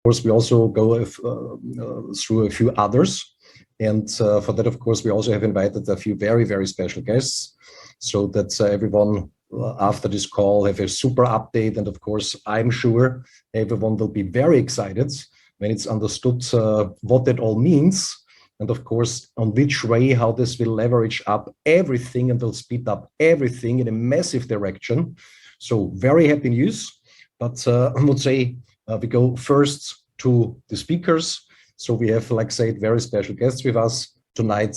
course, we also go through a few others. And for that, of course, we also have invited a few very, very special guests so that everyone after this call have a super update. And of course, I'm sure everyone will be very excited when it's understood what that all means. And of course, on which way, how this will leverage up everything and will speed up everything in a massive direction. So very happy news. But I would say we go first to the speakers. So we have, like I said, very special guests with us tonight.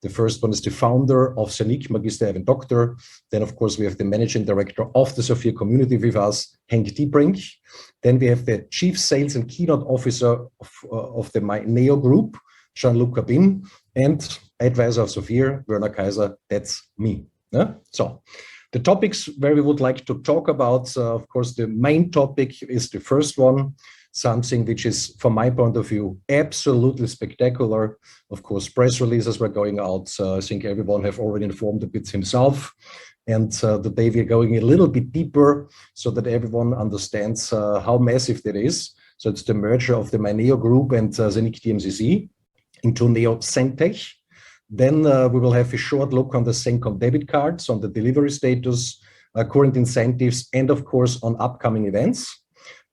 The first one is the founder of Scenic, Magister and Doctor. Then, of course, we have the managing director of the Sophia community with us, Henk Diebrink. Then we have the chief sales and keynote officer of the Neo Group, Jean-Luc Cabin, and advisor of Sophia, Werner Kaiser. That's me. Yeah? So the topics where we would like to talk about, of course, the main topic is the first one, something which is, from my point of view, absolutely spectacular. Of course, press releases were going out. I think everyone have already informed a bit himself. And today we're going a little bit deeper so that everyone understands how massive that is. So it's the merger of the Neo Group and Scenic DMCC into Neo Zentech. Then we will have a short look on the Cencom debit cards, on the delivery status, current incentives, and of course on upcoming events.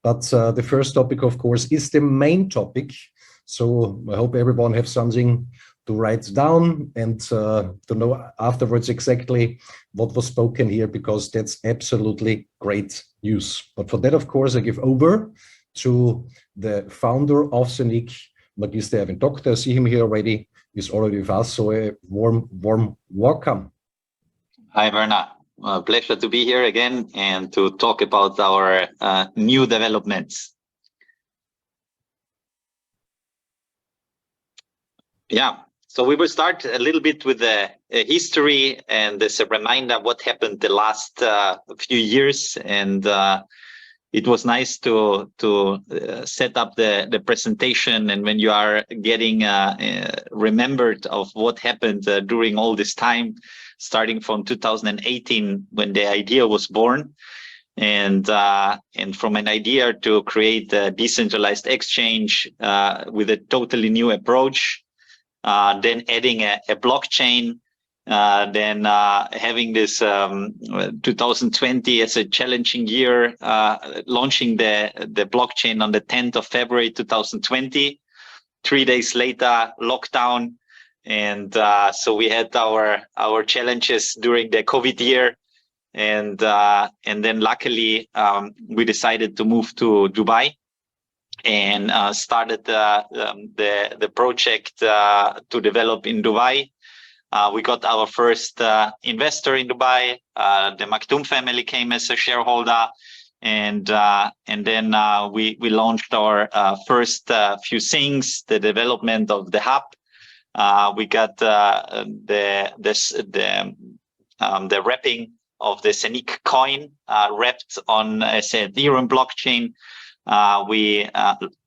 But the first topic, of course, is the main topic. So I hope everyone has something to write down and to know afterwards exactly what was spoken here, because that's absolutely great news. But for that, of course, I give over to the founder of Scenic, Magister and Doctor. I see him here already. He's already with us. So a warm welcome. Hi, Werner. Pleasure to be here again and to talk about our new developments. Yeah, so we will start a little bit with the history and as a reminder what happened the last few years. And it was nice to set up the presentation, and when you are getting remembered of what happened during all this time, starting from 2018 when the idea was born, and from an idea to create a decentralized exchange with a totally new approach, then adding a blockchain. Then having this 2020 as a challenging year, launching the blockchain on the 10th of February 2020. 3 days later, lockdown, and so we had our challenges during the COVID year, and then luckily we decided to move to Dubai and started the project to develop in Dubai. We got our first investor in Dubai. The Maktoum family came as a shareholder, and then we launched our first few things. The development of the hub. We got the wrapping of the Scenic coin wrapped on as a Ethereum blockchain. We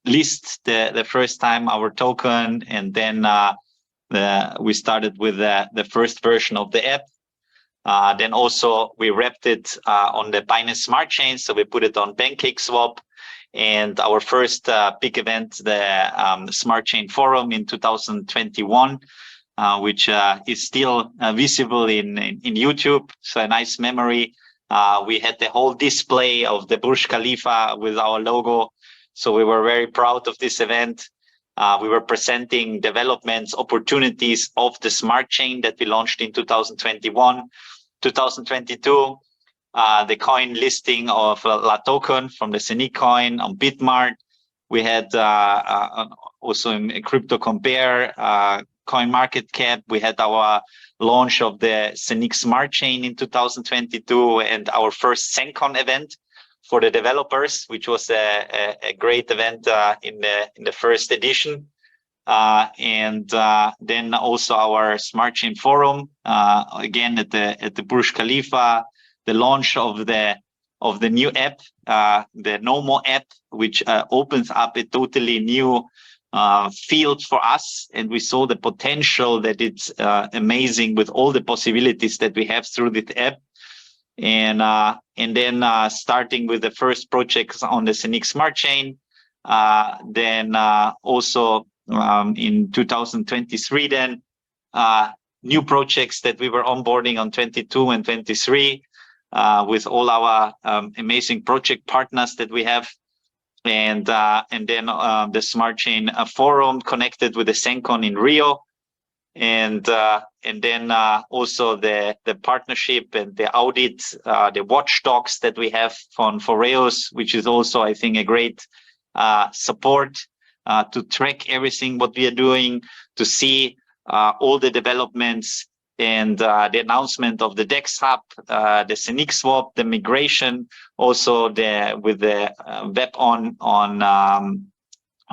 list the first time our token, and then we started with the first version of the app. Then also we wrapped it on the Binance Smart Chain, so we put it on PancakeSwap. And our first big event, the Smart Chain Forum in 2021, which is still visible in YouTube. So a nice memory. We had the whole display of the Burj Khalifa with our logo. So we were very proud of this event. We were presenting developments, opportunities of the Smart Chain that we launched in 2021. 2022, the coin listing of La Token from the Scenic coin on Bitmart. We had also in Crypto Compare, Coin Market Cap. We had our launch of the Scenic Smart Chain in 2022 and our first Cencom event for the developers, which was a great event in the first edition. And then also our Smart Chain Forum, again at the Burj Khalifa, the launch of the new app, the Nomo app, which opens up a totally new field for us, and we saw the potential that it's amazing with all the possibilities that we have through this app. And then starting with the first projects on the Scenic Smart Chain, Then also in 2023, then new projects that we were onboarding on 22 and 23 with all our amazing project partners that we have. And then the Smart Chain Forum connected with the Sencon in Rio. And then also the partnership and the audit, the watchdogs that we have on Foreos, which is also, I think, a great support to track everything what we are doing, to see all the developments and the announcement of the DEX Hub, the CENIC swap, the migration, also with the web on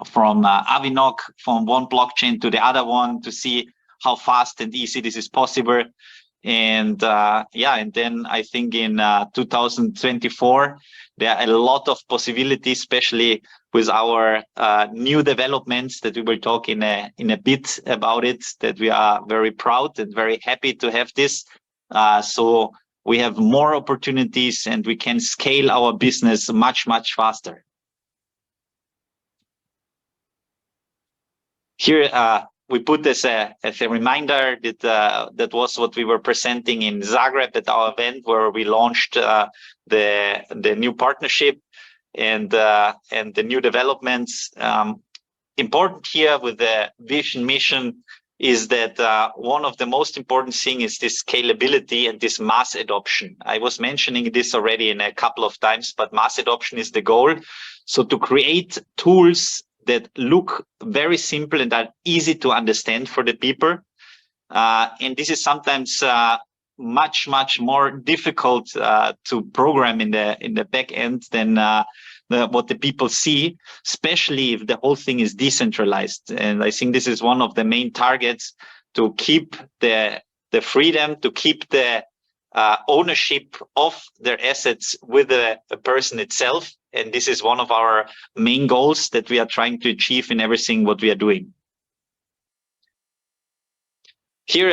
from Avinok from one blockchain to the other one, to see how fast and easy this is possible. And and then I think in 2024 there are a lot of possibilities, especially with our new developments that we will talk in a bit about it, that we are very proud and very happy to have this. So we have more opportunities and we can scale our business much faster. Here we put this as a reminder that that was what we were presenting in Zagreb at our event, where we launched the new partnership and the new developments. Important here with the vision mission is that one of the most important thing is this scalability and this mass adoption. I was mentioning this already in a couple of times, but mass adoption is the goal. So to create tools that look very simple and are easy to understand for the people. And this is sometimes much more difficult to program in the back end than what the people see, especially if the whole thing is decentralized. And I think this is one of the main targets, to keep the freedom, to keep the ownership of their assets with the person itself. And this is one of our main goals that we are trying to achieve in everything what we are doing. Here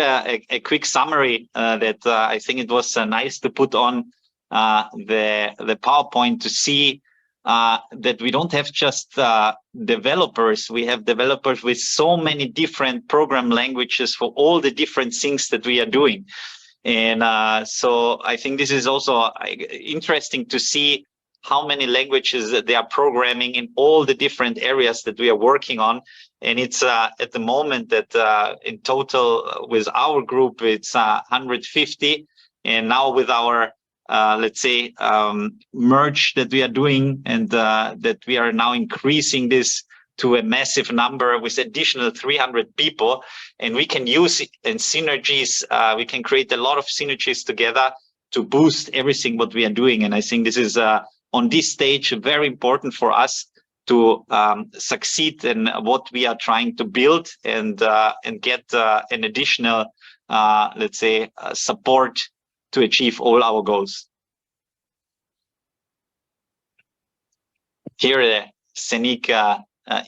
a quick summary that I think it was nice to put on the PowerPoint, to see that we don't have just developers. We have developers with so many different program languages for all the different things that we are doing. And so I think this is also interesting to see how many languages that they are programming in all the different areas that we are working on. And it's at the moment that in total with our group, it's 150. And now with our, let's say, merge that we are doing, and that we are now increasing this to a massive number with additional 300 people. And we can use it in synergies. We can create a lot of synergies together to boost everything what we are doing. And I think this is on this stage very important for us to succeed in what we are trying to build, and get an additional, let's say, support to achieve all our goals. Here, the CENIC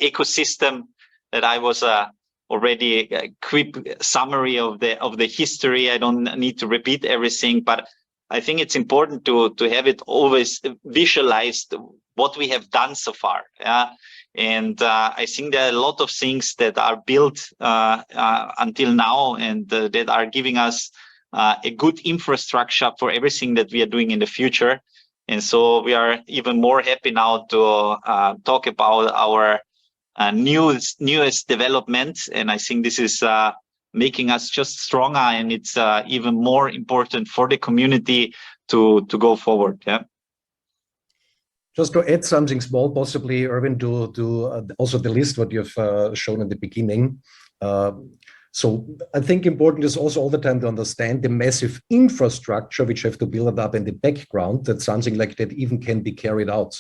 ecosystem that I was already a quick summary of the history. I don't need to repeat everything, but I think it's important to have it always visualized what we have done so far. And I think there are a lot of things that are built until now, and that are giving us a good infrastructure for everything that we are doing in the future. And so we are even more happy now to talk about our newest developments. And I think this is making us just stronger, and it's even more important for the community to go forward. Yeah. Just to add something small, possibly, Erwin, to also the list what you've shown in the beginning. So I think important is also all the time to understand the massive infrastructure which have to build up in the background, that something like that even can be carried out.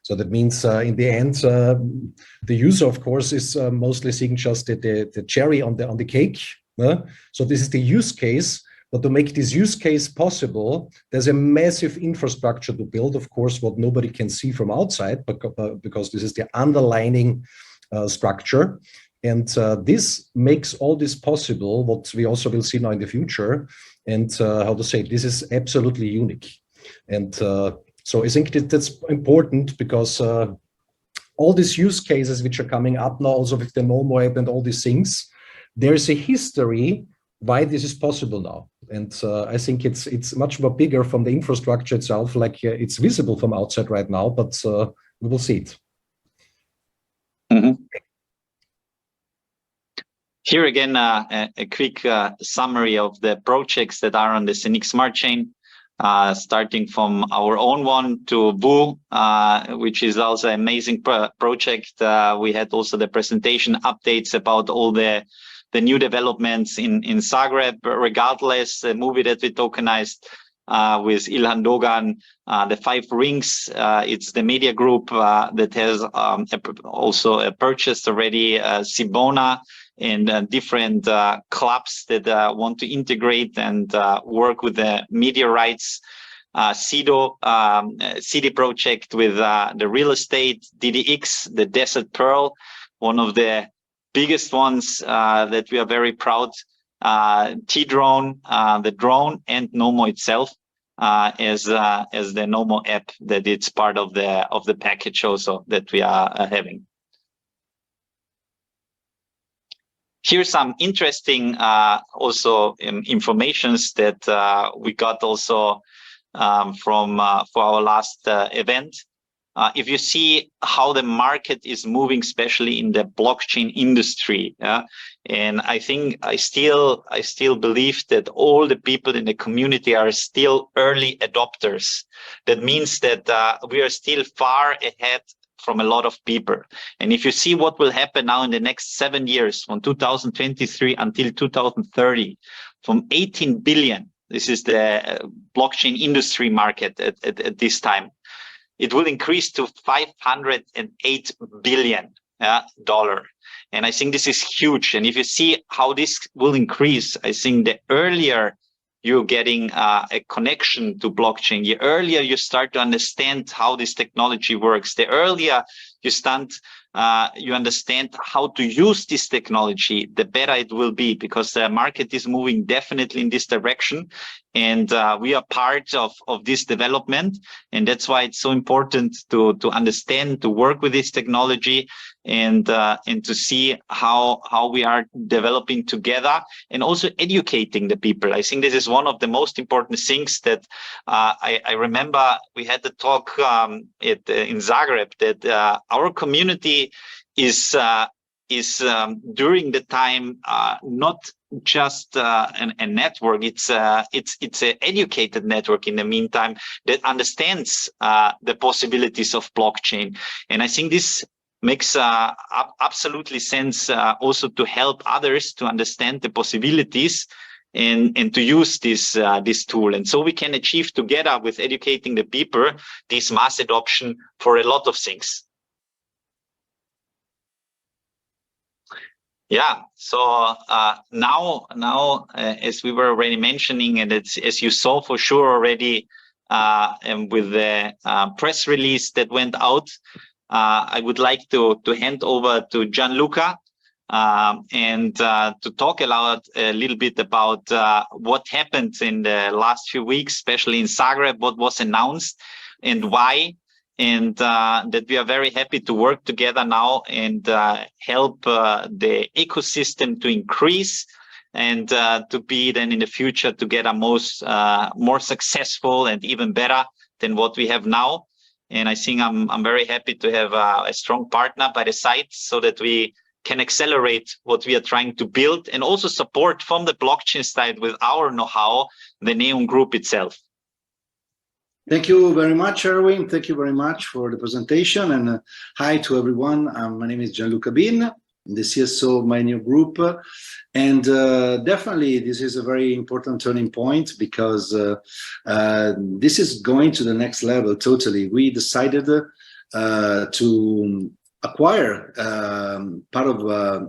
So that means in the end, the user, of course, is mostly seeing just the cherry on the cake. So this is the use case. But to make this use case possible, there's a massive infrastructure to build, of course, what nobody can see from outside, but because this is the underlying structure. And this makes all this possible, what we also will see now in the future. And how to say, this is absolutely unique. And so I think that's important, because all these use cases which are coming up now, also with the Momo app and all these things, there's a history why this is possible now. And I think it's much more bigger from the infrastructure itself, like it's visible from outside right now, but we will see it. Mm-hmm. Here again, a quick summary of the projects that are on the Zenic Smart Chain, starting from our own one to Boo, which is also an amazing project. We had also the presentation updates about all the new developments in Zagreb. Regardless, the movie that we tokenized with Ilhan Dogan, the 5 Rings. It's the media group that has also purchased already Sibona and different clubs that want to integrate and work with the media rights. Sido city project with the real estate, DDX, the Desert Pearl, one of the biggest ones that we are very proud. T-Drone, the drone, and Nomo itself as the Nomo app that it's part of the package also that we are having. Here's some interesting also informations that we got also from for our last event. If you see how the market is moving, especially in the blockchain industry, and I think I still believe that all the people in the community are still early adopters. That means that we are still far ahead from a lot of people. And if you see what will happen now in the next 7 years, from 2023 until 2030, from 18 billion, this is the blockchain industry market at this time, it will increase to $508 billion. And I think this is huge. And if you see how this will increase, I think the earlier you're getting a connection to blockchain, the earlier you start to understand how this technology works, the earlier you understand how to use this technology, the better it will be, because the market is moving definitely in this direction. And we are part of this development. And that's why it's so important to understand, to work with this technology, and to see how we are developing together, and also educating the people. I think this is one of the most important things that I remember we had the talk in Zagreb, that our community is during the time not just a network, it's an educated network in the meantime that understands the possibilities of blockchain. And I think this makes absolutely sense also to help others to understand the possibilities and to use this tool. And so we can achieve together with educating the people this mass adoption for a lot of things. Yeah, so now as we were already mentioning, and it's, as you saw for sure already, and with the press release that went out, I would like to hand over to Gianluca and to talk a little bit about what happened in the last few weeks, especially in Zagreb, what was announced and why. And that we are very happy to work together now and help the ecosystem to increase and to be then in the future to get a more successful and even better than what we have now. And I think I'm very happy to have a strong partner by the side so that we can accelerate what we are trying to build, and also support from the blockchain side with our know-how, the Neon Group itself. Thank you very much, Erwin. Thank you very much for the presentation, and hi to everyone. My name is Gianluca Bin, the CSO of my new group, and definitely this is a very important turning point, because this is going to the next level totally. We decided to acquire part of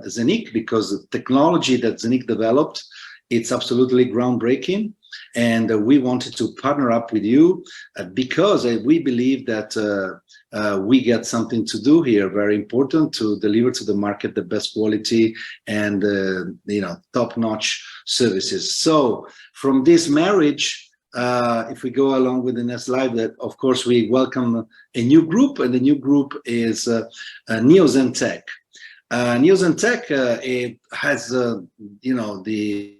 Zenic, because the technology that Zenic developed, it's absolutely groundbreaking. And we wanted to partner up with you because we believe that we get something to do here, very important, to deliver to the market the best quality and top-notch services. So from this marriage, if we go along with the next slide, that of course we welcome a new group, and the new group is Zentech. Zentech it has you know, the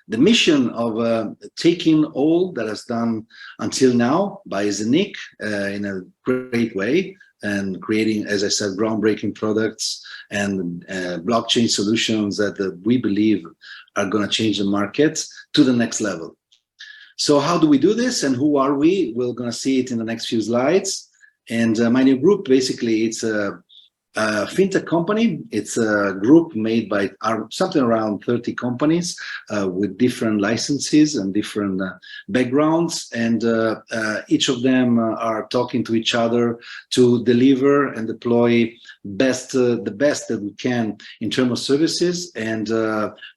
mission of taking all that has done until now by Zentech in a great way, and creating, as I said, groundbreaking products and blockchain solutions that we believe are going to change the market to the next level. So how do we do this, and who are we? We're going to see it in the next few slides. And my new group, basically, it's a fintech company. It's a group made by something around 30 companies with different licenses and different backgrounds, and each of them are talking to each other to deliver and deploy the best that we can in terms of services, and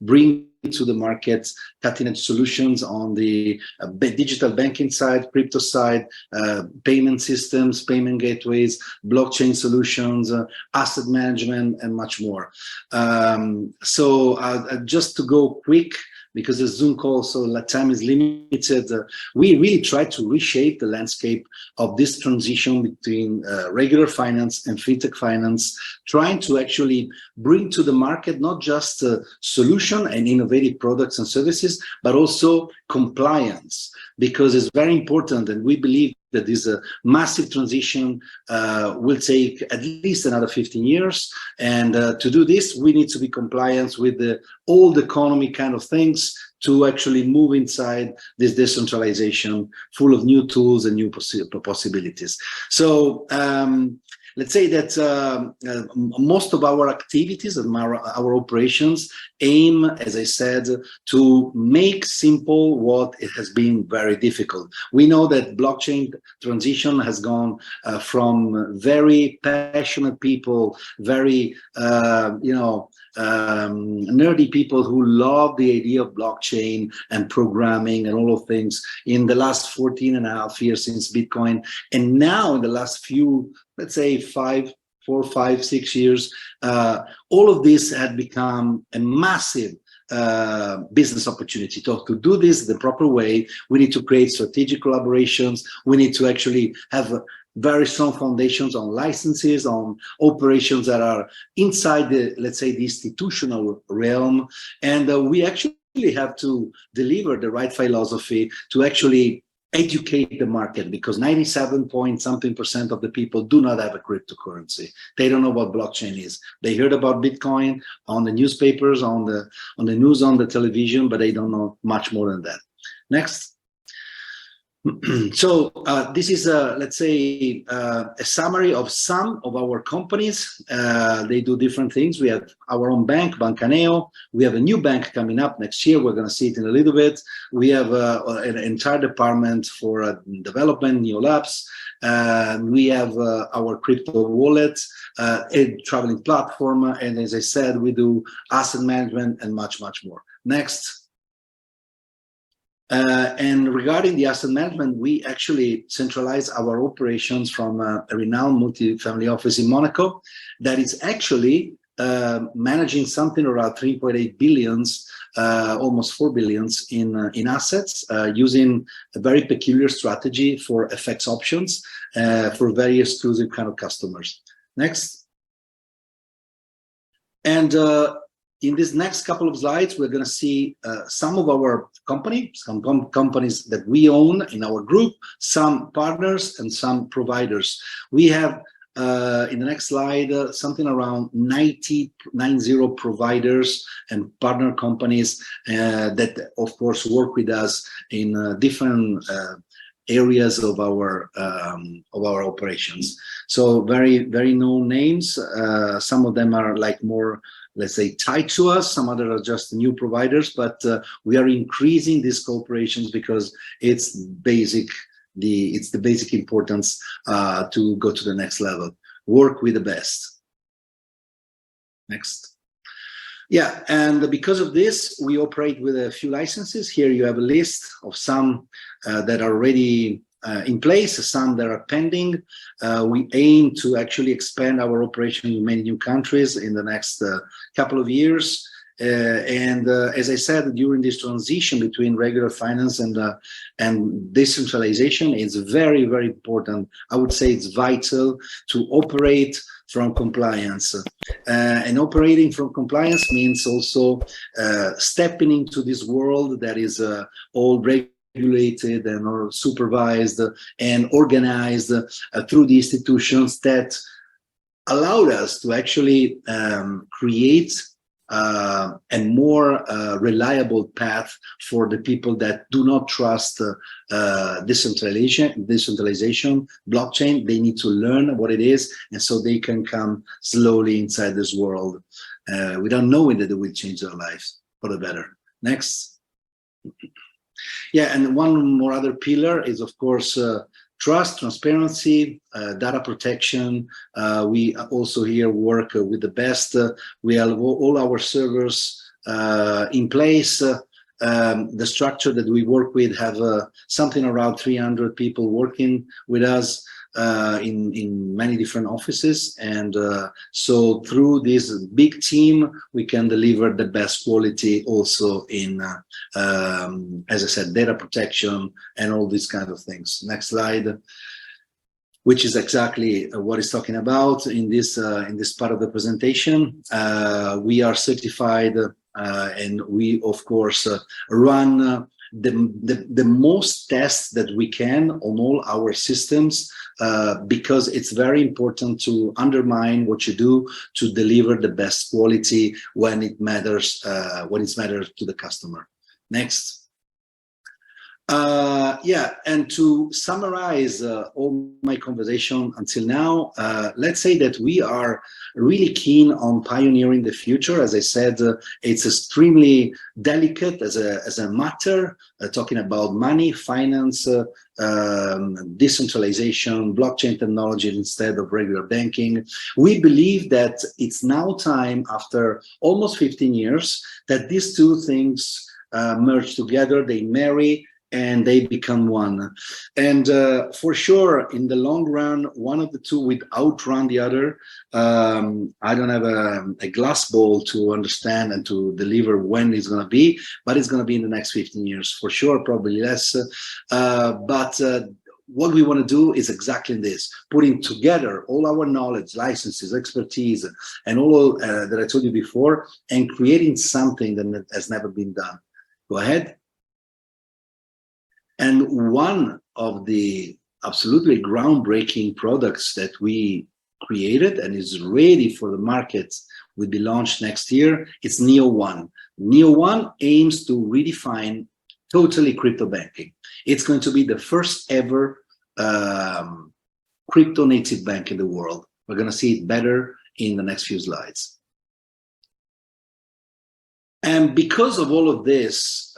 bring to the market cutting-edge solutions on the digital banking side, crypto side, payment systems, payment gateways, blockchain solutions, asset management, and much more. So just to go quick, because the Zoom call, so time is limited, we really try to reshape the landscape of this transition between regular finance and fintech finance, trying to actually bring to the market not just solution and innovative products and services, but also compliance, because it's very important, and we believe that this massive transition will take at least another 15 years. And to do this, we need to be compliant with the old economy kind of things to actually move inside this decentralization full of new tools and new possibilities. So let's say that most of our activities and our operations aim, as I said, to make simple what it has been very difficult. We know that blockchain transition has gone from very passionate people, very, nerdy people who love the idea of blockchain and programming and all of things in the last 14.5 years since Bitcoin. And now in the last few, let's say 4, 5, 6 years, all of this had become a massive business opportunity. To do this the proper way, we need to create strategic collaborations. We need to actually have very strong foundations on licenses, on operations that are inside the, let's say, the institutional realm. And we actually have to deliver the right philosophy to actually educate the market, because 97-point-something% of the people do not have a cryptocurrency. They don't know what blockchain is. They heard about Bitcoin on the newspapers, on the news, on the television, but they don't know much more than that. Next. So this is, let's say, a summary of some of our companies. They do different things. We have our own bank, Bancaneo. We have a new bank coming up next year. We're going to see it in a little bit. We have an entire department for development, new labs. We have our crypto wallet, a traveling platform. And as I said, we do asset management and much, much more. Next. And regarding the asset management, we actually centralize our operations from a renowned multi-family office in Monaco that is actually managing something around 3.8 billions, almost 4 billions in assets, using a very peculiar strategy for FX options for very exclusive kind of customers. Next. And in this next couple of slides, we're going to see some of our companies that we own in our group, some partners and some providers. We have, in the next slide, something around 90 providers and partner companies that, of course, work with us in different areas of our operations. So very, very known names. Some of them are like more, let's say, tied to us. Some others are just new providers, but we are increasing these cooperations because it's the basic importance to go to the next level. Work with the best. Next. Yeah, and because of this, we operate with a few licenses. Here you have a list of some that are already in place, some that are pending. We aim to actually expand our operation in many new countries in the next couple of years. As I said, during this transition between regular finance and decentralization, it's very, very important. I would say it's vital to operate from compliance. And operating from compliance means also stepping into this world that is all regulated and or supervised and organized through the institutions that allowed us to actually create a more reliable path for the people that do not trust decentralization, blockchain. They need to learn what it is, and so they can come slowly inside this world without knowing that it will change their lives for the better. Next. Yeah, and one more other pillar is, of course, trust, transparency, data protection. We also here work with the best. We have all our servers in place. The structure that we work with have something around 300 people working with us in many different offices. And so through this big team, we can deliver the best quality also in, as I said, data protection and all these kind of things. Next slide, which is exactly what it's talking about in this part of the presentation. We are certified and we, of course, run the most tests that we can on all our systems because it's very important to undermine what you do to deliver the best quality when it matters to the customer. Next. Yeah, and to summarize all my conversation until now, let's say that we are really keen on pioneering the future. As I said, it's extremely delicate as a matter, talking about money, finance, decentralization, blockchain technology instead of regular banking. We believe that it's now time, after almost 15 years, that these two things merge together, they marry, and they become one. And for sure, in the long run, one of the two will outrun the other. I don't have a glass ball to understand and to deliver when it's going to be, but it's going to be in the next 15 years for sure, probably less. But what we want to do is exactly this, putting together all our knowledge, licenses, expertise, and all that I told you before, and creating something that has never been done. Go ahead. And one of the absolutely groundbreaking products that we created and is ready for the market will be launched next year. It's Neo1. Neo1 aims to redefine totally crypto banking. It's going to be the first ever crypto native bank in the world. We're going to see it better in the next few slides. And because of all of this,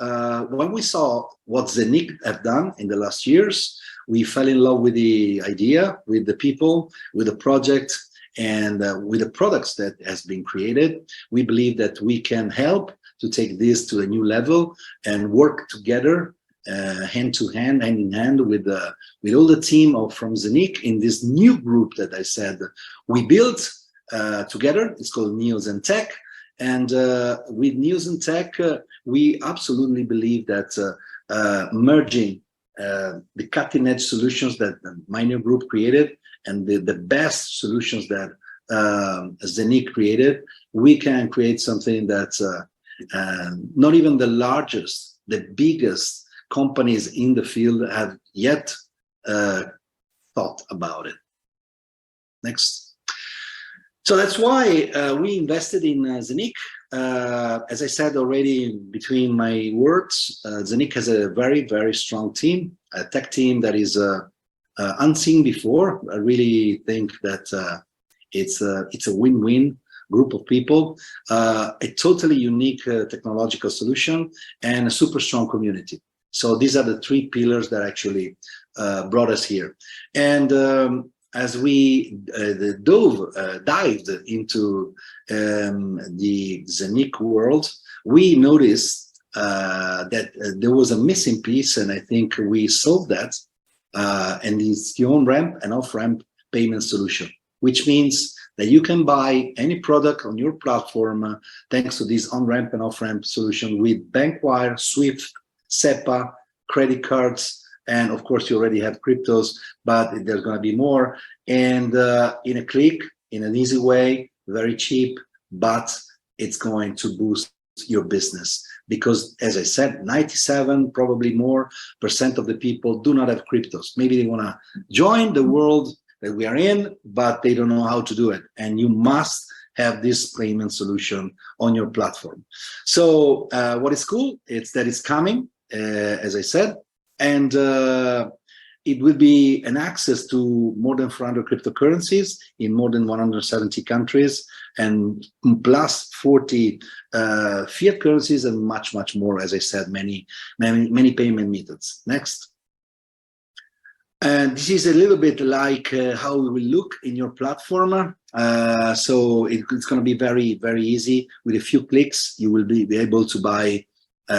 when we saw what Zentech have done in the last years, we fell in love with the idea, with the people, with the project, and with the products that has been created. We believe that we can help to take this to a new level and work together, hand to hand, hand in hand with all the team from Zentech in this new group that I said we built together. It's called Zentech. And with Zentech, we absolutely believe that merging the cutting-edge solutions that my new group created and the best solutions that Zentech created, we can create something that not even the largest, the biggest companies in the field have yet thought about it. Next. So that's why we invested in Zentech. As I said already between my words, Zentech has a very, very strong team, a tech team that is unseen before. I really think that it's a win-win group of people, a totally unique technological solution, and a super strong community. So these are the three pillars that actually brought us here. And as we dived into the Zentech world, we noticed that there was a missing piece, and I think we solved that. And it's the on-ramp and off-ramp payment solution, which means that you can buy any product on your platform thanks to this on-ramp and off-ramp solution with Bankwire, SWIFT, SEPA, credit cards, and of course you already have cryptos, but there's going to be more. And in a click, in an easy way, very cheap, but it's going to boost your business. Because as I said, 97, probably more % of the people do not have cryptos. Maybe they want to join the world that we are in, but they don't know how to do it. And you must have this payment solution on your platform. So what is cool, it's that it's coming, as I said, and it will be an access to more than 400 cryptocurrencies in more than 170 countries, and plus 40 fiat currencies, and much, much more. As I said, many payment methods. Next. And this is a little bit like how it will look in your platform. So it's going to be very, very easy. With a few clicks, you will be able to buy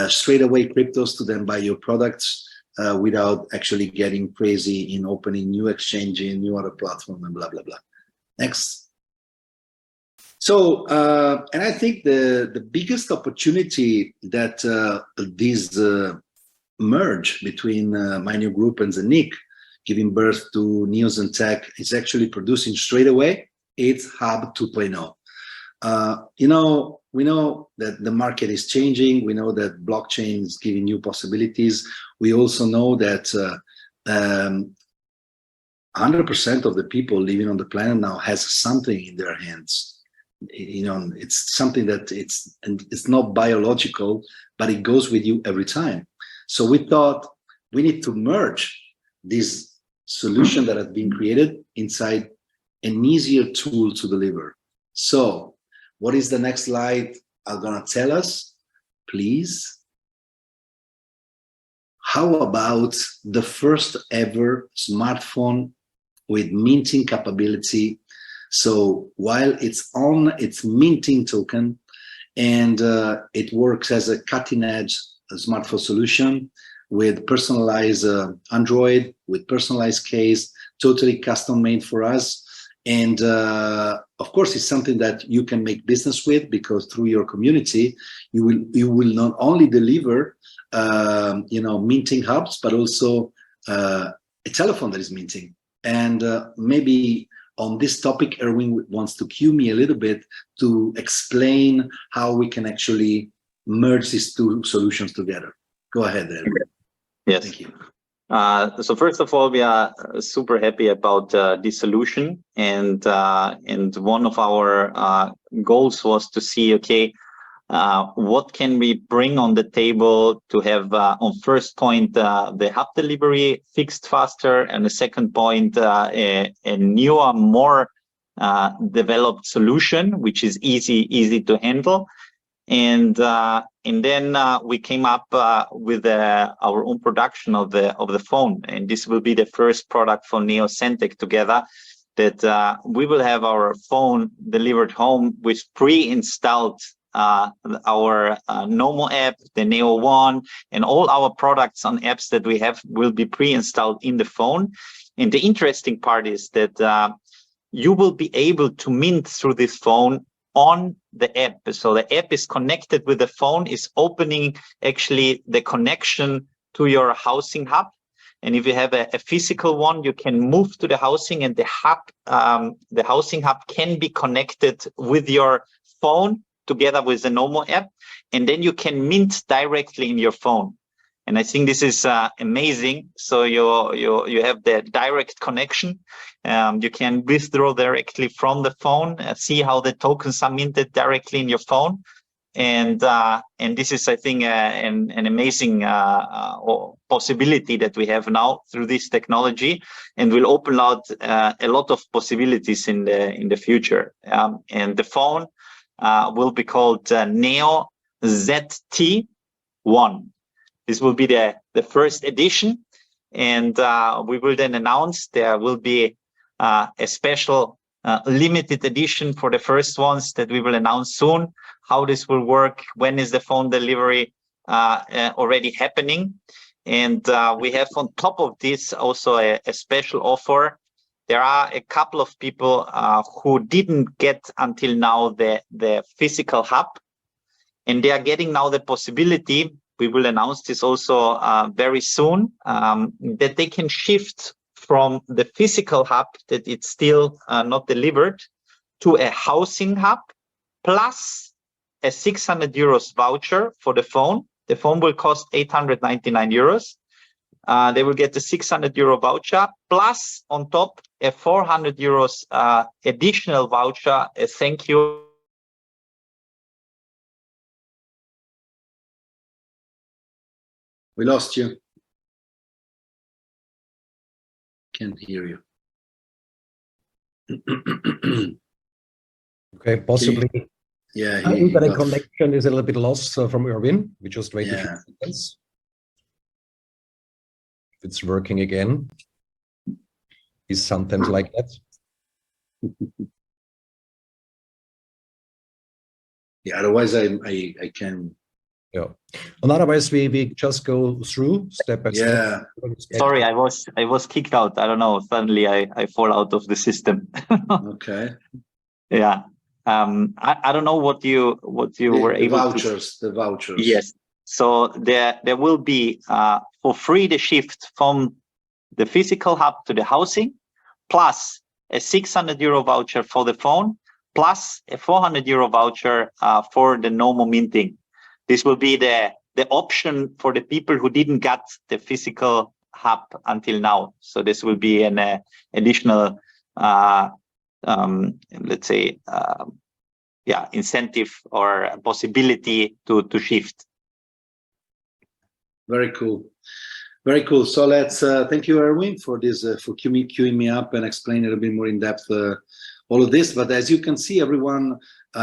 straight away cryptos to then buy your products without actually getting crazy in opening new exchange in new other platform and blah, blah, blah. Next. So, and I think the biggest opportunity that this merge between my new group and Zentech, giving birth to Neo Zentech, is actually producing straight away, it's Hub 2.0. You know, we know that the market is changing. We know that blockchain is giving new possibilities. We also know that 100% of the people living on the planet now has something in their hands. You know, it's something that it's not biological, but it goes with you every time. So we thought we need to merge this solution that has been created inside an easier tool to deliver. So what is the next slide are gonna tell us, please? How about the first ever smartphone with minting capability? So while it's on its minting token, and it works as a cutting-edge smartphone solution with personalized Android, with personalized case, totally custom-made for us. And of course, it's something that you can make business with, because through your community, you will not only deliver you know, minting hubs, but also a telephone that is minting. And maybe on this topic, Erwin wants to cue me a little bit to explain how we can actually merge these two solutions together. Go ahead, Erwin. Yes. Thank you. So first of all, we are super happy about this solution, and one of our goals was to see, okay, what can we bring on the table to have on first point the hub delivery fixed faster, and the second point a newer, more developed solution which is easy to handle. And then we came up with our own production of the phone, and this will be the first product for Neo Zentech together, that we will have our phone delivered home with pre-installed our Nomo app, the Neo One, and all our products on apps that we have will be pre-installed in the phone. And the interesting part is that you will be able to mint through this phone on the app. So the app is connected with the phone, is opening actually the connection to your housing hub. And if you have a physical one, you can move to the housing, and the housing hub can be connected with your phone together with the Nomo app, and then you can mint directly in your phone. And I think this is amazing. So you have the direct connection. You can withdraw directly from the phone, see how the tokens are minted directly in your phone. And this is, I think, an amazing possibility that we have now through this technology, and will open out a lot of possibilities in the future. And the phone will be called Neo ZT1. This will be the first edition, and we will then announce there will be a special limited edition for the first ones that we will announce soon. How this will work, when is the phone delivery already happening. And we have on top of this also a special offer there are a couple of people who didn't get until now the physical hub, and they are getting now the possibility. We will announce this also very soon, that they can shift from the physical hub that it's still not delivered to a housing hub, plus a 600 euros voucher for the phone. The phone will cost 899 euros. They will get the 600 euro voucher, plus on top a 400 euros additional voucher, a thank you. We lost you. Can't hear you. Okay, possibly. Yeah, internet connection is a little bit lost from Erwin. We just wait a few seconds. If it's working again, it's sometimes like that. Yeah, otherwise I can. Yeah, and otherwise we just go through step by step. Sorry, I was kicked out. I don't know. Suddenly I fall out of the system. Okay. Yeah. I don't know what you were able to. The vouchers. Yes. So there will be for free the shift from the physical hub to the housing, plus a 600 euro voucher for the phone, plus a 400 euro voucher for the normal minting. This will be the option for the people who didn't get the physical hub until now. So this will be an additional, let's say, incentive or a possibility to shift. Very cool. Very cool. So let's thank you, Erwin, for this, for queuing me up and explain a little bit more in depth all of this. But as you can see, everyone,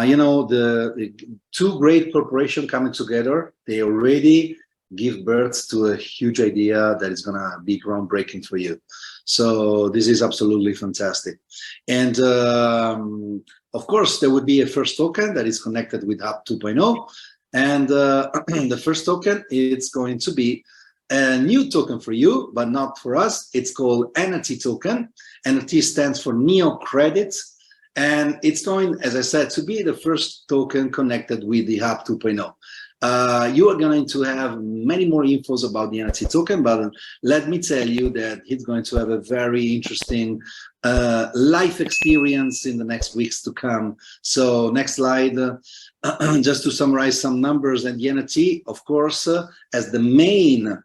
you know, the two great corporations coming together, they already give birth to a huge idea that is going to be groundbreaking for you. So this is absolutely fantastic. And of course, there would be a first token that is connected with Hub 2.0. And the first token, it's going to be a new token for you, but not for us. It's called NFT token. NFT stands for Neo Credit. And it's going, as I said, to be the first token connected with the Hub 2.0. You are going to have many more infos about the NFT token, but let me tell you that it's going to have a very interesting life experience in the next weeks to come. So next slide, just to summarize some numbers, and the NFT, of course, as the main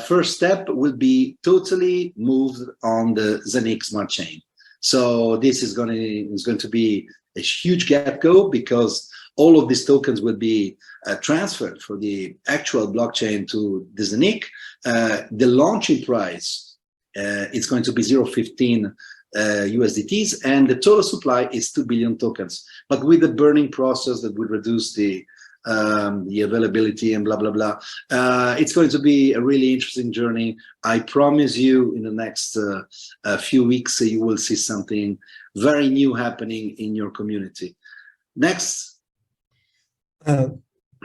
first step, will be totally moved on the Zentech Smart Chain. So this is going to be a huge get-go, because all of these tokens will be transferred for the actual blockchain to the Zentech. The launching price, it's going to be 0.15 USDTs, and the total supply is 2 billion tokens. But with the burning process that would reduce the availability and blah, blah, blah. It's going to be a really interesting journey. I promise you in the next few weeks, you will see something very new happening in your community. Next.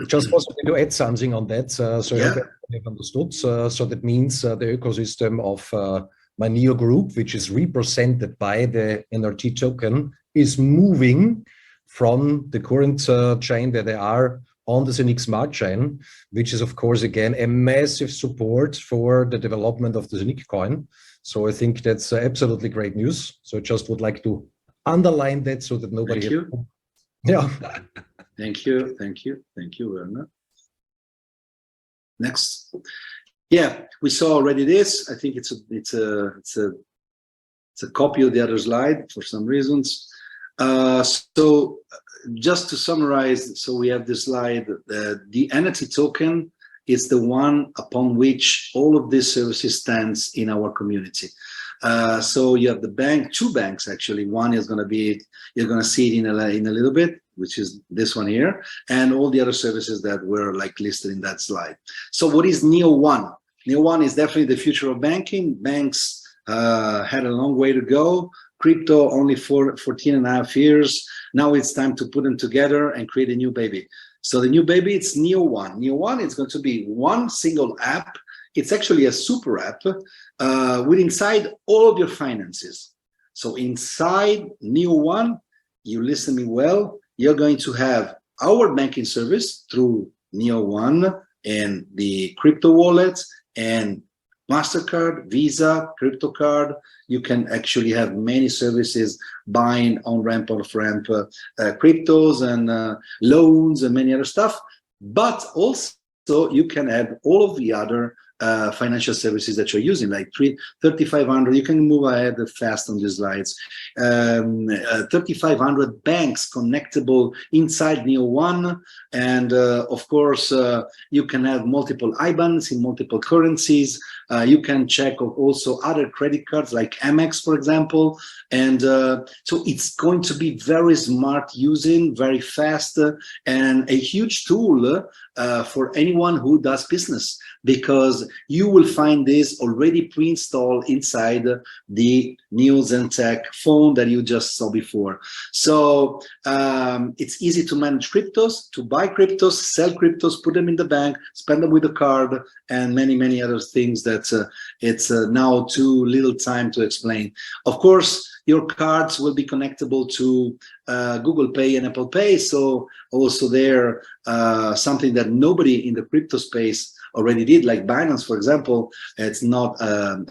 Just possibly to add something on that. So I hope you have understood. So that means the ecosystem of my Neo group, which is represented by the NRT token, is moving from the current chain that they are on the Zentech Smart Chain, which is, of course, again, a massive support for the development of the Zentech coin. So I think that's absolutely great news. So I just would like to underline that so that nobody... Thank you. Yeah. Thank you, Werner. Next. Yeah, we saw already this. I think it's a copy of the other slide for some reasons. So just to summarize, so we have this slide, the NFT token is the one upon which all of these services stands in our community. So you have the bank, two banks actually. One is going to be, you're going to see it in a little bit, which is this one here, and all the other services that were like listed in that slide. So what is Neo One? Neo One is definitely the future of banking. Banks had a long way to go. Crypto only for 14.5 years. Now it's time to put them together and create a new baby. So the new baby, it's Neo One. Neo One is going to be one single app. It's actually a super app with inside all of your finances. So inside Neo1, you listen me well, you're going to have our banking service through Neo1 and the crypto wallets and MasterCard, Visa, crypto card. You can actually have many services buying on-ramp, off-ramp cryptos and loans and many other stuff. But also you can add all of the other financial services that you're using, like 3,500. You can move ahead fast on these slides. 3,500 banks connectable inside Neo1, and of course you can have multiple IBANs in multiple currencies. You can check also other credit cards like Amex, for example, and so it's going to be very smart using, very fast, and a huge tool for anyone who does business, because you will find this already pre-installed inside the new Zentech phone that you just saw before. So it's easy to manage cryptos, to buy cryptos, sell cryptos, put them in the bank, spend them with a card, and many other things that it's now too little time to explain. Of course, your cards will be connectable to Google Pay and Apple Pay. So also there, something that nobody in the crypto space already did, like Binance, for example, it's not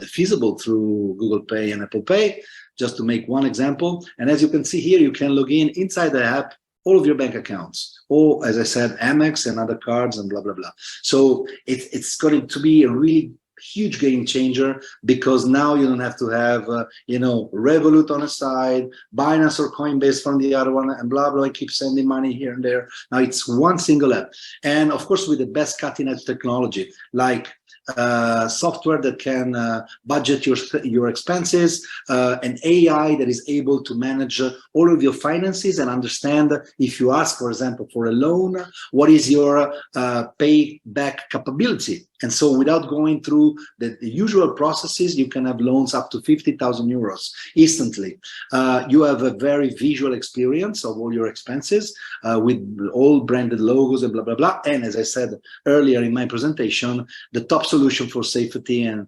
feasible through Google Pay and Apple Pay, just to make one example. And as you can see here, you can log in inside the app, all of your bank accounts, or as I said, Amex and other cards and blah, blah, blah. So it's going to be a really huge game changer, because now you don't have to have Revolut on the side, Binance or Coinbase from the other one, and blah blah, keep sending money here and there. Now it's one single app, and of course with the best cutting-edge technology, like software that can budget your expenses, an AI that is able to manage all of your finances and understand if you ask, for example, for a loan, what is your payback capability. And so without going through the usual processes, you can have loans up to 50,000 euros instantly. You have a very visual experience of all your expenses with all branded logos and blah, blah, blah. And as I said earlier in my presentation, the top solution for safety and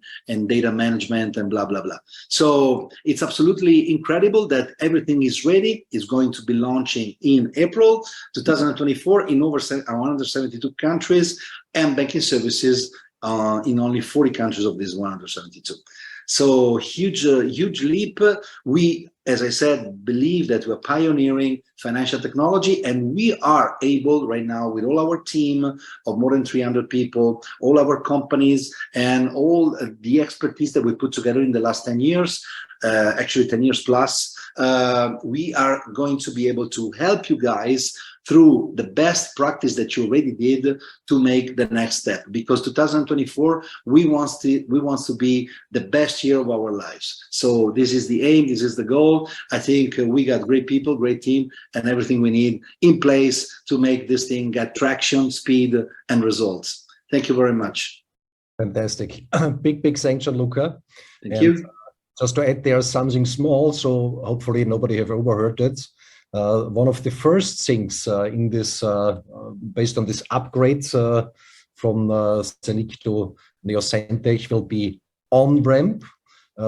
data management and blah, blah, blah. So it's absolutely incredible that everything is ready. It's going to be launching in April 2024 in over 172 countries, and banking services in only 40 countries of these 172. So huge leap. We, as I said, believe that we're pioneering financial technology, and we are able right now with all our team of more than 300 people, all our companies, and all the expertise that we put together in the last 10 years, actually 10 years plus, we are going to be able to help you guys through the best practice that you already did to make the next step, because 2024 we want to be the best year of our lives. So this is the aim, this is the goal. I think we got great people, great team, and everything we need in place to make this thing get traction, speed, and results. Thank you very much. Fantastic. Big thanks, Gianluca. Thank you. Just to add there something small, so hopefully nobody have overheard it. One of the first things in this, based on this upgrade from Zentech to Zentech, will be on-ramp.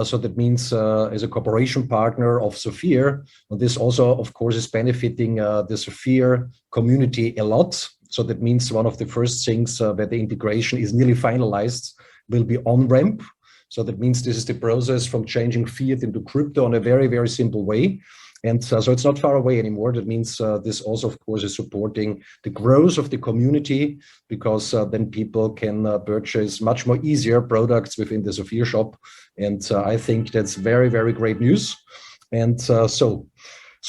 So that means as a cooperation partner of Sophia, and this also, of course, is benefiting the Sophia community a lot. So that means one of the first things where the integration is nearly finalized will be on-ramp. So that means this is the process from changing fiat into crypto in a very simple way. And so it's not far away anymore. That means this also, of course, is supporting the growth of the community, because then people can purchase much more easier products within the Sophia shop. And I think that's very great news. And so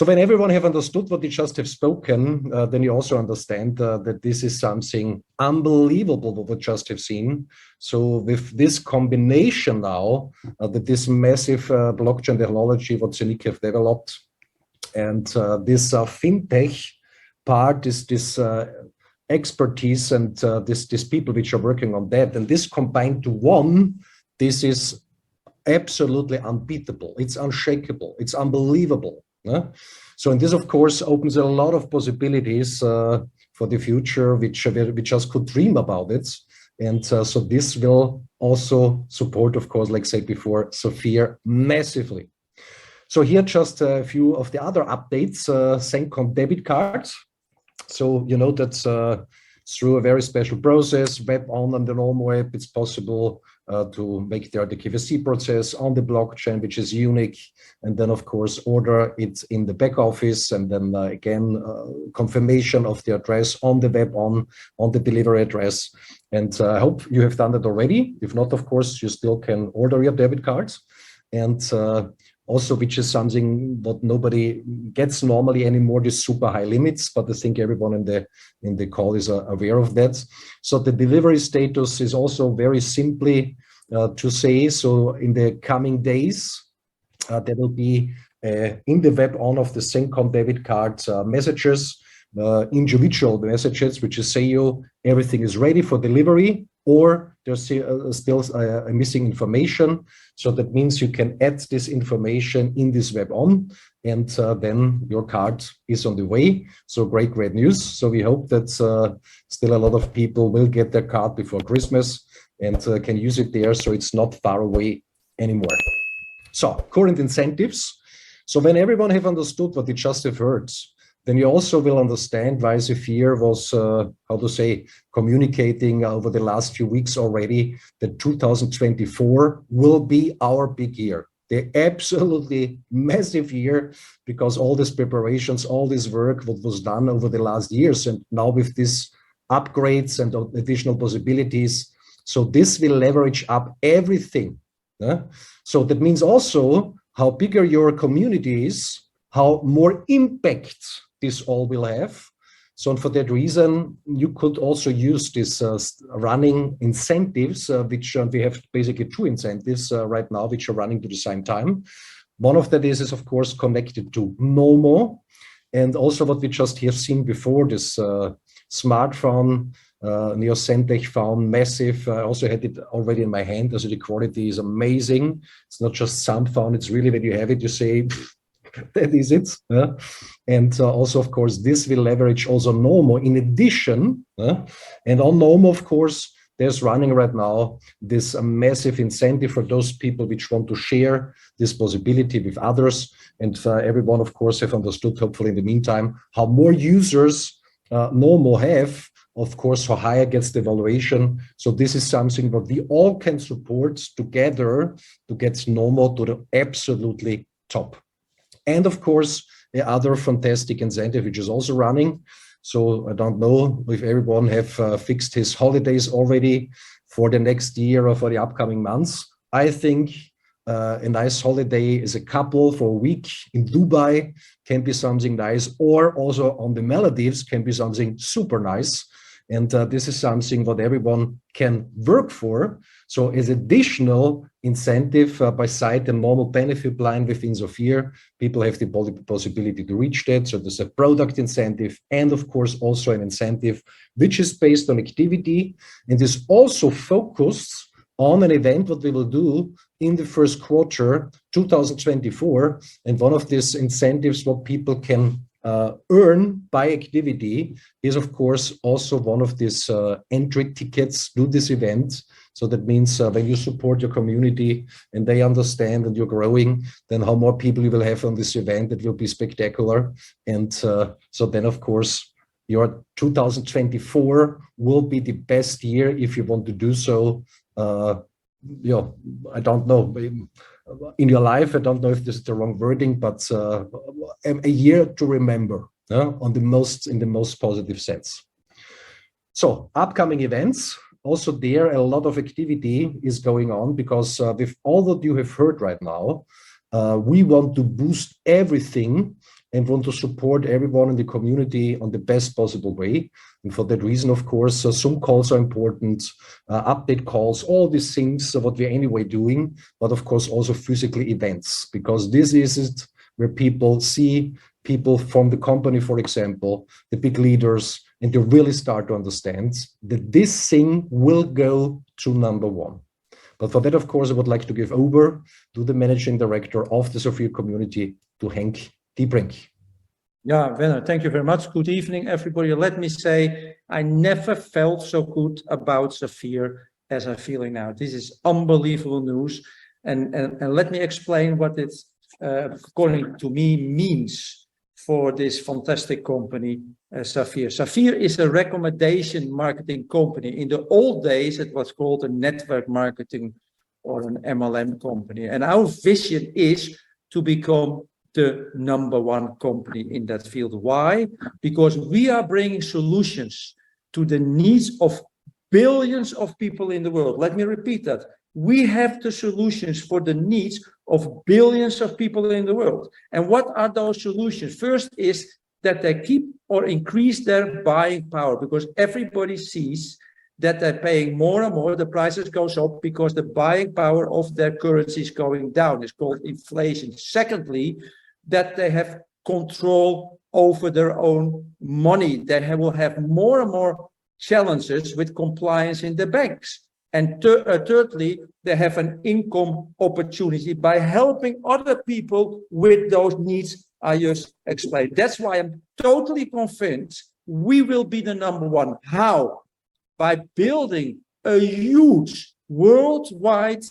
when everyone have understood what you just have spoken, then you also understand that this is something unbelievable what we just have seen. So with this combination now, that this massive blockchain technology what Zentech have developed, and this fintech part is this expertise and these people which are working on that, and this combined to one, this is absolutely unbeatable. It's unshakable. It's unbelievable. So, and this, of course, opens a lot of possibilities for the future, which we just could dream about it. And so this will also support, of course, like I said before, Sophia massively. So here just a few of the other updates, Zencom debit cards. So you know that's through a very special process, web on the normal web, it's possible to make the KYC process on the blockchain, which is unique, and then of course order it in the back office, and then again confirmation of the address on the web on the delivery address. And I hope you have done that already. If not, of course, you still can order your debit cards. And also, which is something what nobody gets normally anymore, the super high limits, but I think everyone in the call is aware of that. So the delivery status is also very simply to say, so in the coming days, there will be in the web on of the Zencom debit card messages, individual messages, which is say you everything is ready for delivery, or there's still missing information. So that means you can add this information in this web on, and then your card is on the way. So great news. So we hope that still a lot of people will get their card before Christmas and can use it there, so it's not far away anymore. So current incentives. So when everyone have understood what you just have heard, then you also will understand why Zephyr was, how to say, communicating over the last few weeks already that 2024 will be our big year. The absolutely massive year, because all these preparations, all this work, what was done over the last years, and now with these upgrades and additional possibilities, so this will leverage up everything. So that means also how bigger your community is, how more impact this all will have. So for that reason, you could also use this running incentives, which we have basically two incentives right now, which are running to the same time. One of that is of course connected to Nomo, and also what we just have seen before, this smartphone, Neo Zentech phone, massive. I also had it already in my hand, so the quality is amazing. It's not just some phone, it's really when you have it, you say, that is it. And also, of course, this will leverage also Nomo in addition. And on Nomo, of course, there's running right now this massive incentive for those people which want to share this possibility with others. And everyone, of course, have understood, hopefully in the meantime, how more users Nomo have, of course, how higher gets the valuation. So this is something that we all can support together to get Nomo to the absolutely top. And of course, the other fantastic incentive, which is also running. So I don't know if everyone have fixed his holidays already for the next year or for the upcoming months. I think a nice holiday is a couple for a week in Dubai can be something nice, or also on the Maldives can be something super nice. And this is something that everyone can work for. So as additional incentive beside the normal benefit line within Zephyr, people have the possibility to reach that. So there's a product incentive and of course also an incentive which is based on activity and is also focused on an event what we will do in the first quarter 2024. And one of these incentives what people can earn by activity is of course also one of these entry tickets to this event. So that means when you support your community and they understand and you're growing, then how more people you will have on this event, it will be spectacular. And so then of course your 2024 will be the best year if you want to do so. You know, I don't know, in your life, I don't know if this is the wrong wording, but a year to remember in the most positive sense. So upcoming events, also there a lot of activity is going on because with all that you have heard right now, we want to boost everything and want to support everyone in the community on the best possible way. And for that reason, of course, Zoom calls are important, update calls, all these things, what we're anyway doing, but of course also physical events, because this is it where people see people from the company, for example, the big leaders, and they really start to understand that this thing will go to #1. But for that, of course, I would like to give over to the managing director of the Zephyr community, to Henk Diebrink. Yeah, Werner, thank you very much. Good evening, everybody. Let me say, I never felt so good about Zephyr as I'm feeling now. This is unbelievable news. And let me explain what it according to me, means for this fantastic company, Saphir. Saphir is a recommendation marketing company. In the old days, it was called a network marketing or an MLM company. And our vision is to become the #1 company in that field. Why? Because we are bringing solutions to the needs of billions of people in the world. Let me repeat that. We have the solutions for the needs of billions of people in the world. And what are those solutions? First is that they keep or increase their buying power, because everybody sees that they're paying more and more, the prices goes up because the buying power of their currency is going down. It's called inflation. Secondly, that they have control over their own money. They will have more and more challenges with compliance in the banks. And thirdly, they have an income opportunity by helping other people with those needs I just explained. That's why I'm totally convinced we will be the #1. How? By building a huge worldwide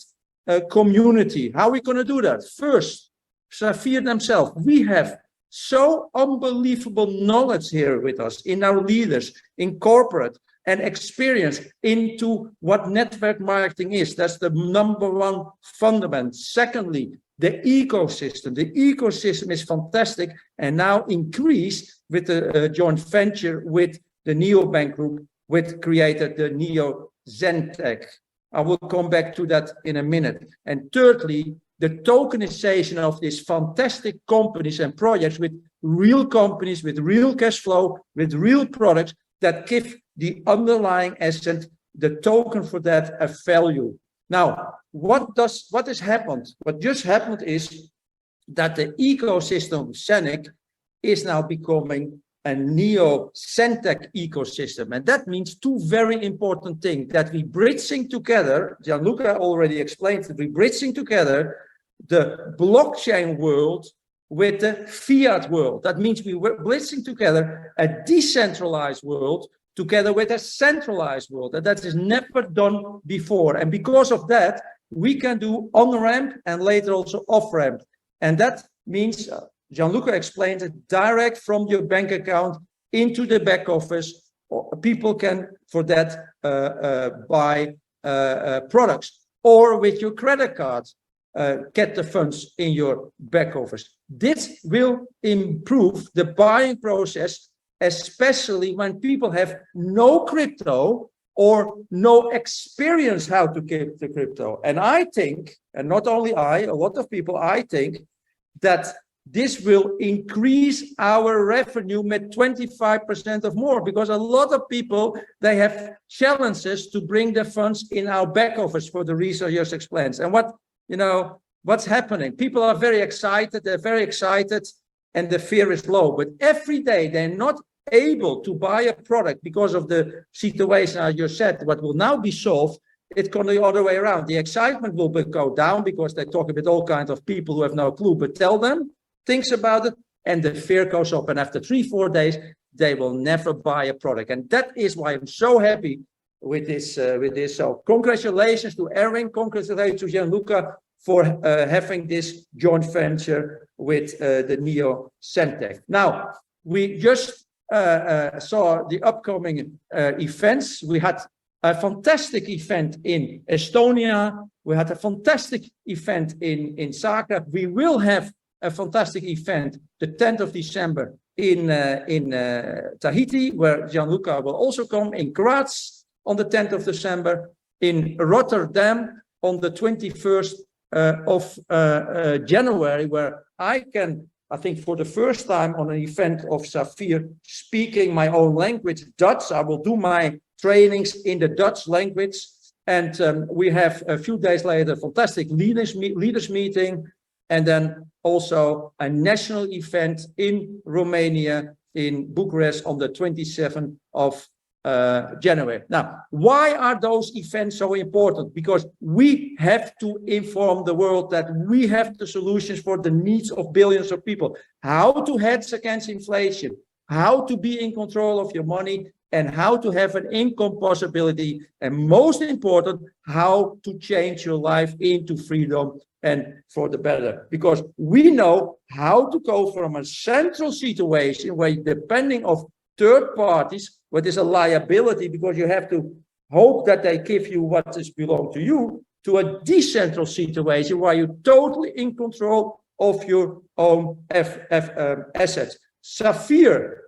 community. How are we going to do that? First, Saphir themselves. We have so unbelievable knowledge here with us, in our leaders, in corporate, and experience into what network marketing is. That's the #1 fundament. Secondly, the ecosystem. The ecosystem is fantastic and now increased with the joint venture with the Neobank Group, which created the Neo Zentech. I will come back to that in a minute. And thirdly, the tokenization of these fantastic companies and projects with real companies, with real cash flow, with real products that give the underlying asset, the token for that, a value. Now, what has happened? What just happened is that the ecosystem of Zentech is now becoming a Neo Zentech ecosystem. And that means two very important things, that we bridging together, Gianluca already explained that we're bridging together the blockchain world with the fiat world. That means we were bridging together a decentralized world together with a centralized world. And that is never done before. And because of that, we can do on-ramp and later also off-ramp. And that means, Gianluca explained it, direct from your bank account into the back office. People can, for that, buy products, or with your credit card, get the funds in your back office. This will improve the buying process, especially when people have no crypto or no experience how to get the crypto. And I think, and not only I, a lot of people, I think that this will increase our revenue by 25% or more, because a lot of people, they have challenges to bring the funds in our back office for the reason I just explained. And what's happening? People are very excited, they're very excited, and the fear is low. But every day they're not able to buy a product because of the situation I just said. What will now be solved, it's going the other way around. The excitement will go down because they're talking with all kinds of people who have no clue, but tell them, thinks about it, and the fear goes up. And after 3-4 days, they will never buy a product. And that is why I'm so happy with this. So congratulations to Erwin, congratulations to Gianluca for having this joint venture with the Neo Zentech. Now, we just saw the upcoming events. We had a fantastic event in Estonia. We had a fantastic event in Zagreb. We will have a fantastic event the 10th of December in Tahiti, where Gianluca will also come, in Graz on the 10th of December, in Rotterdam on the 21st of January, where I think for the first time on an event of Saphir, speaking my own language, Dutch. I will do my trainings in the Dutch language. And we have a few days later, fantastic leaders meeting, and then also a national event in Romania, in Bucharest on the 27th of January. Now, why are those events so important? Because we have to inform the world that we have the solutions for the needs of billions of people. How to hedge against inflation, how to be in control of your money and how to have an income possibility, and most important, how to change your life into freedom and for the better. Because we know how to go from a central situation where depending on third parties, what is a liability because you have to hope that they give you what is belong to you, to a decentral situation where you're totally in control of your own assets. Zafir,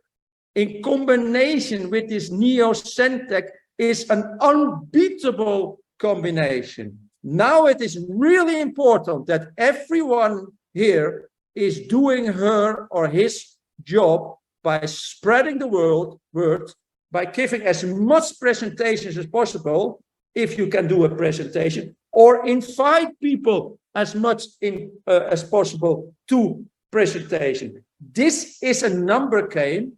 in combination with this Zentech, is an unbeatable combination. Now it is really important that everyone here is doing her or his job by spreading the word, by giving as much presentations as possible, if you can do a presentation, or invite people as much as possible to presentation. This is a number game,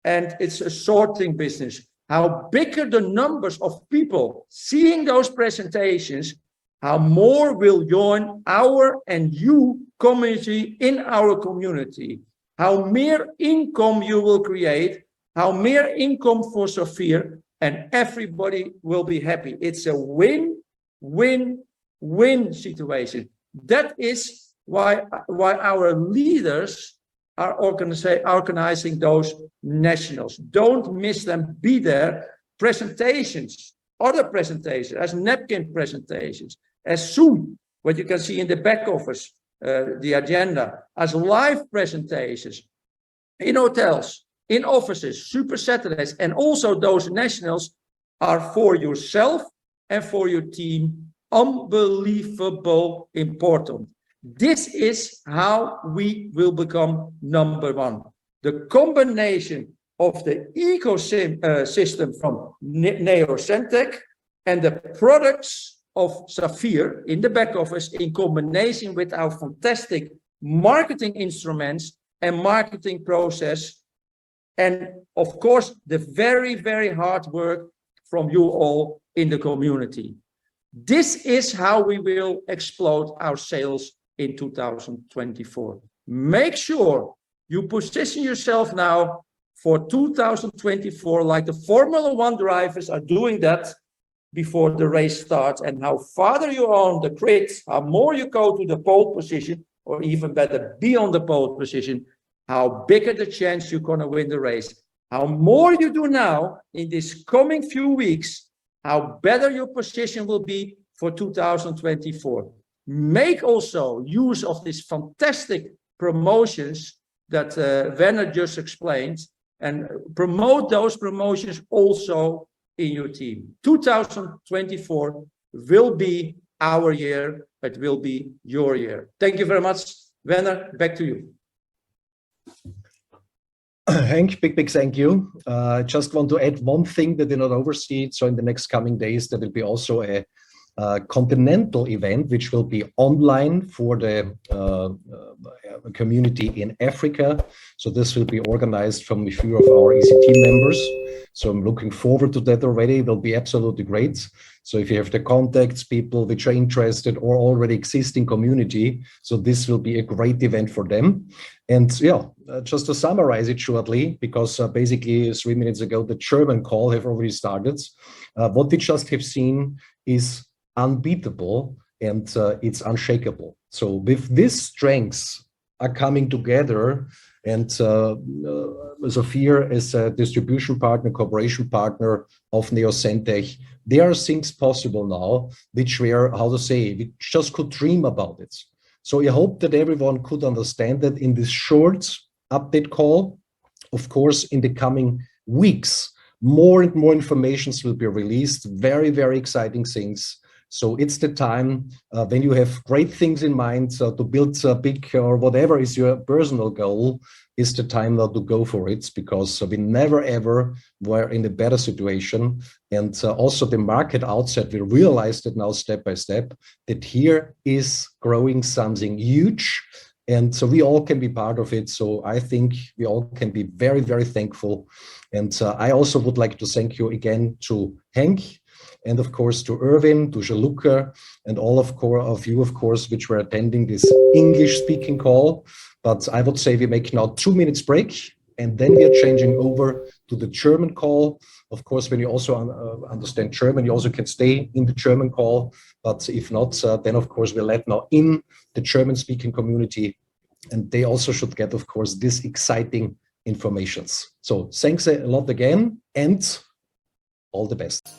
and it's a sorting business. How bigger the numbers of people seeing those presentations, how more will join our and you community in our community. How more income you will create, how more income for Zafir, and everybody will be happy. It's a win-win-win situation. That is why our leaders are organizing those nationals. Don't miss them, be there. Presentations, other presentations, as napkin presentations, as Zoom, what you can see in the back office, the agenda, as live presentations, in hotels, in offices, Super Saturdays, and also those nationals are for yourself and for your team unbelievable important. This is how we will become number one. The combination of the ecosystem from Zentech and the products of Zafir in the back office in combination with our fantastic marketing instruments and marketing process. And of course, the very, very hard work from you all in the community. This is how we will explode our sales in 2024. Make sure you position yourself now for 2024, like the Formula One drivers are doing that before the race starts, and how farther you are on the grid, how more you go to the pole position, or even better, be on the pole position, how bigger the chance you're going to win the race. How more you do now in these coming few weeks, how better your position will be for 2024. Make also use of these fantastic promotions that Werner just explained, and promote those promotions also in your team. 2024 will be our year, it will be your year. Thank you very much. Werner, back to you. Henk, big thank you. I just want to add one thing that did not oversee it. So in the next coming days, there will be also a continental event, which will be online for the community in Africa. So this will be organized from a few of our ECT members. So I'm looking forward to that already. It will be absolutely great. So if you have the contacts, people which are interested or already existing community, so this will be a great event for them. And yeah, just to summarize it shortly, because basically 3 minutes ago, the German call have already started. What we just have seen is unbeatable and it's unshakable. So with these strengths are coming together, and Zafir as a distribution partner, cooperation partner of Zentech, there are things possible now which were, how to say, we just could dream about it. So I hope that everyone could understand that in this short update call. Of course, in the coming weeks, more and more informations will be released, very, very exciting things. So it's the time when you have great things in mind to build a big or whatever is your personal goal, is the time now to go for it, because we never ever were in a better situation. And also the market outside, we realized that now step by step, that here is growing something huge. And so we all can be part of it. So I think we all can be very, very thankful. And I also would like to thank you again to Henk, and of course to Erwin, to Gianluca, and all of you, of course, which were attending this English speaking call. But I would say we make now 2 minutes break, and then we are changing over to the German call. Of course, when you also understand German, you also can stay in the German call. But if not, then of course we'll let now in the German-speaking community, and they also should get, of course, this exciting informations. So thanks a lot again, and all the best.